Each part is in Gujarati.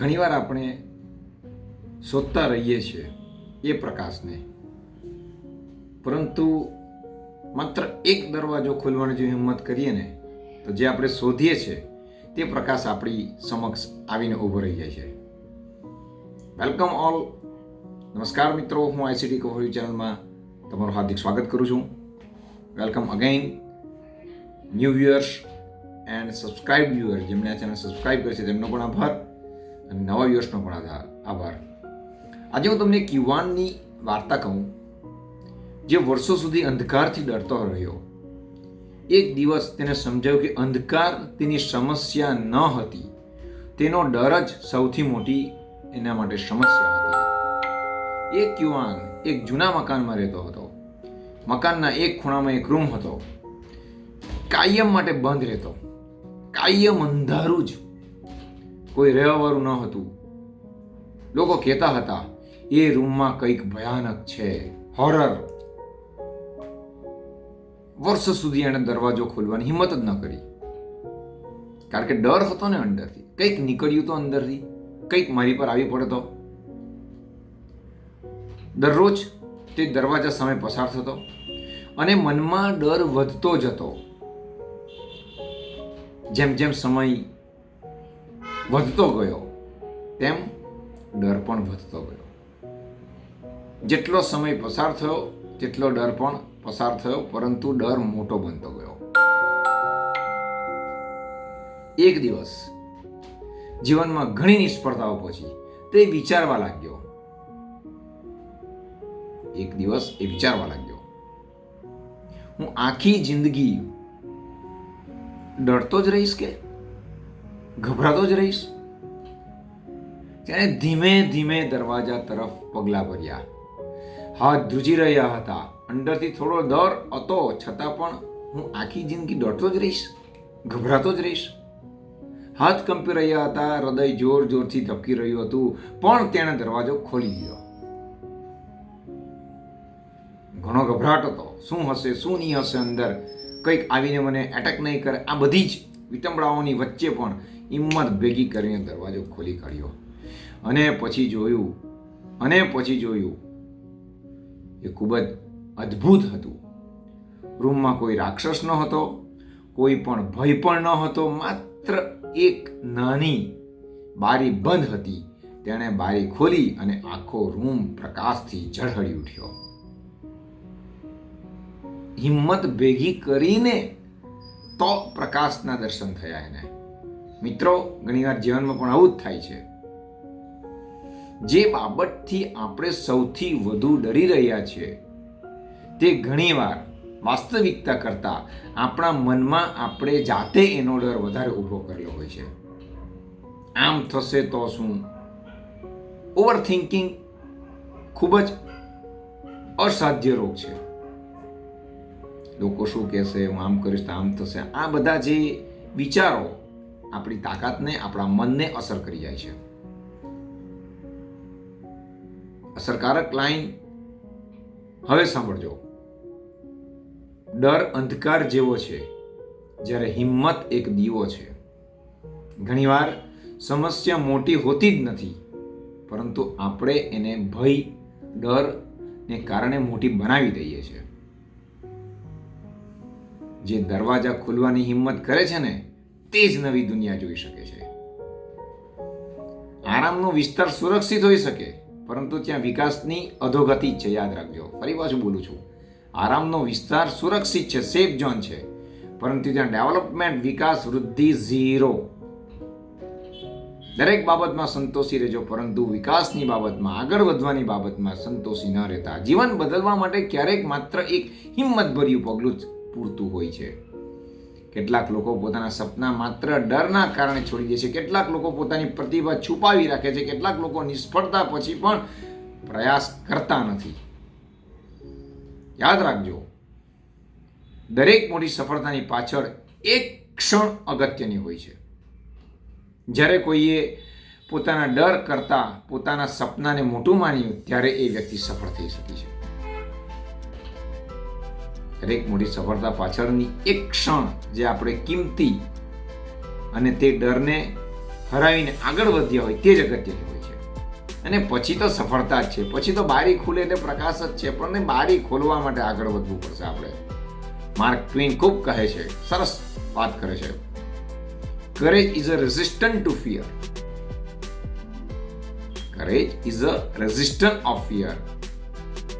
ઘણીવાર આપણે શોધતા રહીએ છીએ એ પ્રકાશને, પરંતુ માત્ર એક દરવાજો ખોલવાની જો હિંમત કરીએ ને તો જે આપણે શોધીએ છીએ તે પ્રકાશ આપણી સમક્ષ આવીને ઊભો રહી જાય છે. Welcome all. નમસ્કાર મિત્રો, હું આઈસીટી કવરેજ ચેનલમાં તમારું હાર્દિક સ્વાગત કરું છું. Welcome again new viewers and subscribe viewer. જેમણે આ ચેનલ સબસ્ક્રાઇબ કરી છે તેમનો પણ આભાર અને નવા વ્યુઅર્સનો પણ આભાર. આજે હું તમને એક યુવાનની વાર્તા કહું જે વર્ષો સુધી અંધકારથી ડરતો રહ્યો. એક દિવસ તેને સમજાયું કે અંધકાર તેની સમસ્યા ન હતી, તેનો ડર જ સૌથી મોટી એના માટે સમસ્યા હતી. એક યુવાન એક જૂના મકાનમાં રહેતો હતો. મકાનના એક ખૂણામાં એક રૂમ હતો, કાયમ માટે બંધ રહેતો, કાયમ અંધારું જ, કોઈ રહેવાવાળું ન હતું. લોકો કહેતા હતા એ રૂમમાં કંઈક ભયાનક છે, હોરર. વર્ષો સુધી એણે દરવાજો ખોલવાની હિંમત જ ન કરી, કારણ કે ડર હતો ને અંદરથી. કંઈક નીકળ્યું તો અંદરથી, કંઈક મારી પર આવી પડે તો. દરરોજ તે દરવાજા સામે પસાર થતો અને મનમાં ડર વધતો જતો. જેમ જેમ સમય વધતો ગયો તેમ ડર પણ વધતો ગયો. જેટલો સમય પસાર થયો તેટલો ડર પણ પસાર થયો, પરંતુ ડર મોટો બનતો ગયો. એક દિવસ જીવનમાં ઘણી નિષ્ફળતાઓ પછી તે વિચારવા લાગ્યો. હું આખી જિંદગી ડરતો જ રહીશ કે ગભરાતો જ રહીશ? ત્યારે ધીમે ધીમે દરવાજા તરફ પગલાં ભર્યા. હાથ ધ્રુજી રહ્યા હતા, અંદરથી થોડો ડર હતો, છતાં પણ હું આખી જિંદગી ડરતો જ રહીશ, ગભરાતો જ રહીશ. હાથ કંપી રહ્યા હતા, હૃદય જોર જોરથી ધબકી રહ્યું હતું, પણ તેણે દરવાજો ખોલી દીધો. ઘણો ગભરાટ હતો. શું હશે, શું નહીં હશે, અંદર કંઈક આવીને મને એટેક નહીં કરે. આ બધી જ વિટંબણાઓની વચ્ચે પણ હિંમત ભેગી કરીને દરવાજો ખોલી કાઢ્યો. અને પછી જોયું એ ખૂબ જ અદ્ભુત હતું. રૂમમાં કોઈ રાક્ષસ ન હતો, કોઈ પણ ભય પણ ન હતો, માત્ર એક નાની બારી બંધ હતી. તેણે બારી ખોલી અને આખો રૂમ પ્રકાશથી ઝળહળી ઉઠ્યો. હિંમત ભેગી કરીને તો પ્રકાશના દર્શન થયા એને. મિત્રો, ઘણીવાર જીવનમાં પણ આવું જ થાય છે. જે બાબતથી આપણે સૌથી વધુ ડરી રહ્યા છીએ તે ઘણીવાર વાસ્તવિકતા કરતા આપણા મનમાં આપણે જાતે એનો ડર વધારે ઊભો કરેલો હોય છે. આમ થશે તો શું? ઓવર થિંકિંગ ખૂબ જ અસાધ્ય રોગ છે. લોકો શું કહેશે, હું આમ કરીશ તો આમ થશે. આ બધા જે વિચારો આપણી તાકાતને, આપણા મનને અસર કરી જાય છે. અસરકારક લાઈન હવે સાંભળજો. ડર અંધકાર જેવો છે, જ્યારે હિંમત એક દીવો છે. ઘણીવાર સમસ્યા મોટી હોતી જ નથી, પરંતુ આપણે એને ભય, ડરને કારણે મોટી બનાવી દઈએ છીએ. જે દરવાજા ખોલવાની હિંમત કરે છે ને તે જ નવી દુનિયા જોઈ શકે છે. આરામનો વિસ્તાર સુરક્ષિત હોઈ શકે, પરંતુ ત્યાં વિકાસની અધોગતિ છે. યાદ રાખજો, ફરી પાછું બોલું છું. આરામનો વિસ્તાર સુરક્ષિત છે, સેફ ઝોન છે, પરંતુ ત્યાં ડેવલપમેન્ટ, વિકાસ, વૃદ્ધિ ઝીરો. દરેક બાબતમાં સંતોષી રહેજો, પરંતુ વિકાસની બાબતમાં, આગળ વધવાની બાબતમાં સંતોષી ન રહેતા. જીવન બદલવા માટે ક્યારેક માત્ર એક હિંમતભર્યું પગલું જ પૂરતું હોય છે. કેટલાક લોકો પોતાના સપના માત્ર ડરના કારણે છોડી દે છે. કેટલાક લોકો પોતાની પ્રતિભા છુપાવી રાખે છે. કેટલાક લોકો નિષ્ફળતા પછી પણ પ્રયાસ કરતા નથી. યાદ રાખજો, દરેક મોટી સફળતાની પાછળ એક ક્ષણ અગત્યની હોય છે. જ્યારે કોઈએ પોતાના ડર કરતા પોતાના સપનાને મોટું માન્યું, ત્યારે એ વ્યક્તિ સફળ થઈ શકી છે. દરેક મોટી સફળતા પાછળની એક ક્ષણ જે આપણે કિંમતી અને તે ડરને હરાવીને આગળ વધ્યા હોય તે જ અગત્યની હોય છે. અને પછી તો સફળતા જ છે, પછી તો બારી ખુલે એટલે પ્રકાશ જ છે, પણ બારી ખોલવા માટે આગળ વધવું પડશે આપણે. માર્ક ટ્વેન ખૂબ કહે છે, સરસ વાત કરે છે, courage is a resistance to fear. Courage is a resistance of fear.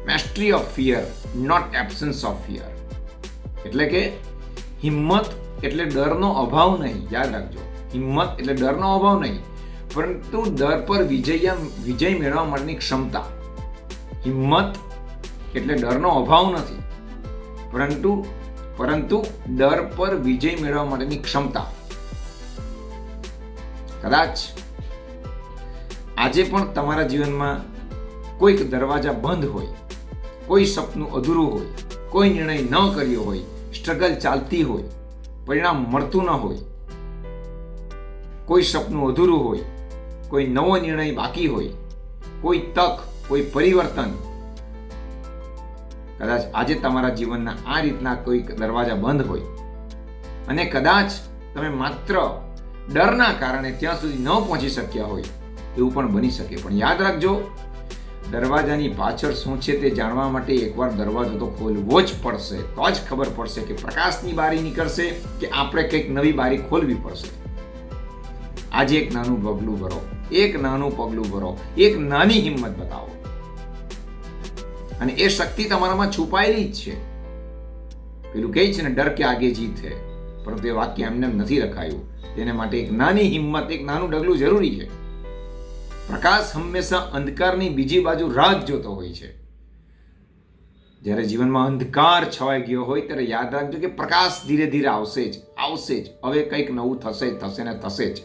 Mastery of fear, not absence of fear. એટલે કે હિંમત એટલે ડરનો અભાવ નહીં, યાદ રાખજો. હિંમત એટલે ડરનો અભાવ નહીં, પરંતુ ડર પર વિજય મેળવવા માટેની ક્ષમતા. હિંમત એટલે ડરનો અભાવ નથી, પરંતુ ડર પર વિજય મેળવવા માટેની ક્ષમતા. કદાચ આજે પણ તમારા જીવનમાં કોઈક દરવાજા બંધ હોય, કોઈ સપનું અધૂરું હોય, કોઈ નિર્ણય ન કર્યો હોય, સ્ટ્રગલ ચાલતી હોય, પરિણામ મળતું ન હોય, કોઈ સપનું અધૂરું હોય, કોઈ નવો નિર્ણય બાકી હોય, કોઈ તક, કોઈ પરિવર્તન. કદાચ આજે તમારા જીવનના આ રીતના કોઈક દરવાજા બંધ હોય અને કદાચ તમે માત્ર ડરના કારણે ત્યાં સુધી ન પહોંચી શક્યા હોય, એવું પણ બની શકે. પણ યાદ રાખજો, દરવાજાની પાછળ શું છે તે જાણવા માટે એકવાર દરવાજો તો ખોલવો જ પડશે, તો જ ખબર પડશે કે પ્રકાશની બારી નીકળશે કે આપણે કંઈક નવી બારી ખોલવી પડશે. આજે એક નાનું પગલું ભરો, એક નાનું પગલું ભરો, એક નાની હિંમત બતાવો, અને એ શક્તિ તમારામાં છુપાયેલી જ છે. પેલું કહે છે ને, ડર કે આગે જીત છે, પરંતુ એ વાક્ય એમને નથી રખાયું. તેને માટે એક નાની હિંમત, એક નાનું ડગલું જરૂરી છે. પ્રકાશ હંમેશા અંધકારની બીજી બાજુ રાહ જોતો હોય છે. જ્યારે જીવનમાં અંધકાર છવાઈ ગયો હોય ત્યારે યાદ રાખજો કે પ્રકાશ ધીરે ધીરે આવશે જ. હવે કંઈક નવું થશે ને થશે જ.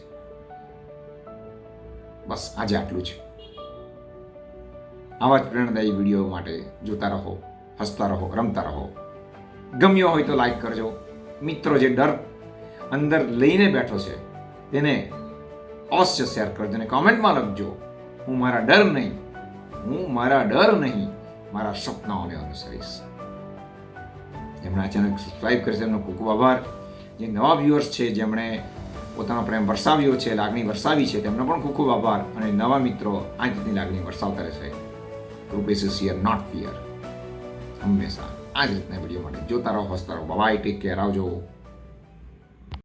બસ આજે આટલું છે. આવા જ પ્રેરણાદાયી વિડીયો માટે જોતા રહો, હસતા રહો, રમતા રહો. ગમ્યો હોય તો લાઈક કરજો. મિત્રો જે ડર અંદર લઈને બેઠો છે તેને અવશ્ય શેર કરજો અને કોમેન્ટમાં લખજો, હું મારા ડર નહીં મારા સપનાઓને અનુસરીશ. જેમણે આ ચેનલ સબસ્ક્રાઈબ કરી છે એમનો ખૂબ ખૂબ આભાર. જે નવા વ્યુઅર્સ છે, જેમણે પોતાનો પ્રેમ વરસાવ્યો છે, લાગણી વરસાવી છે, તેમનો પણ ખૂબ ખૂબ આભાર. અને નવા મિત્રો આ રીતની લાગણી વરસાવતા રહેશે. Purpose is fear, not fear. હંમેશા આ જ રીતના વિડીયો માટે જોતા રહો, હસતા રહો. બાય, ટેક કેર, આવજો.